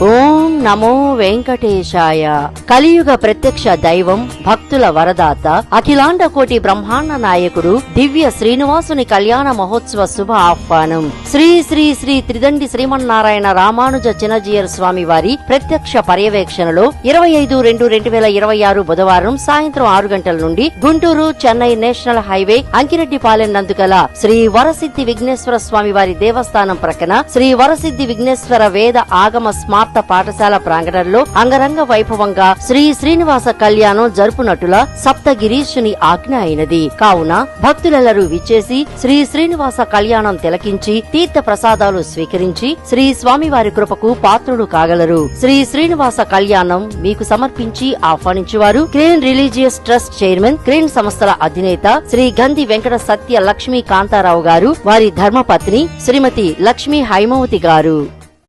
ఓం నమో వెంకటేశాయ. కలియుగ ప్రత్యక్ష దైవం, భక్తుల వరదాత, అఖిలాండ కోటి బ్రహ్మాండ నాయకుడు దివ్య శ్రీనివాసుని కళ్యాణ మహోత్సవ శుభ ఆహ్వానం. శ్రీ శ్రీ శ్రీ త్రిదండి శ్రీమన్నారాయణ రామానుజ చినజీయర్ స్వామి వారి ప్రత్యక్ష పర్యవేక్షణలో 25/2/2026 బుధవారం సాయంత్రం 6 గంటల నుండి గుంటూరు చెన్నై నేషనల్ హైవే అంకిరెడ్డిపాలెం నందుగల శ్రీ వరసిద్ధి విఘ్నేశ్వర స్వామి వారి దేవస్థానం ప్రక్కన శ్రీ వరసిద్ధి విఘ్నేశ్వర వేద ఆగమ స్మార్త పాఠశాల ప్రాంగణంలో అంగరంగ వైభవంగా శ్రీ శ్రీనివాస కళ్యాణం జరుపునట్టుల సప్తగిరీశుని ఆజ్ఞ అయినది. కావున భక్తులెల్లరూ విచ్చేసి శ్రీ శ్రీనివాస కళ్యాణం తిలకించి తీర్థ ప్రసాదాలు స్వీకరించి శ్రీ స్వామివారి కృపకు పాత్రులు కాగలరు. శ్రీ శ్రీనివాస కళ్యాణం మీకు సమర్పించి ఆహ్వానించువారు Crane religious trust chairman, Crane సంస్థల అధినేత శ్రీ గంధి వెంకట సత్య లక్ష్మీ కాంతారావు గారు, వారి ధర్మపత్ని శ్రీమతి లక్ష్మీ హైమవతి గారు.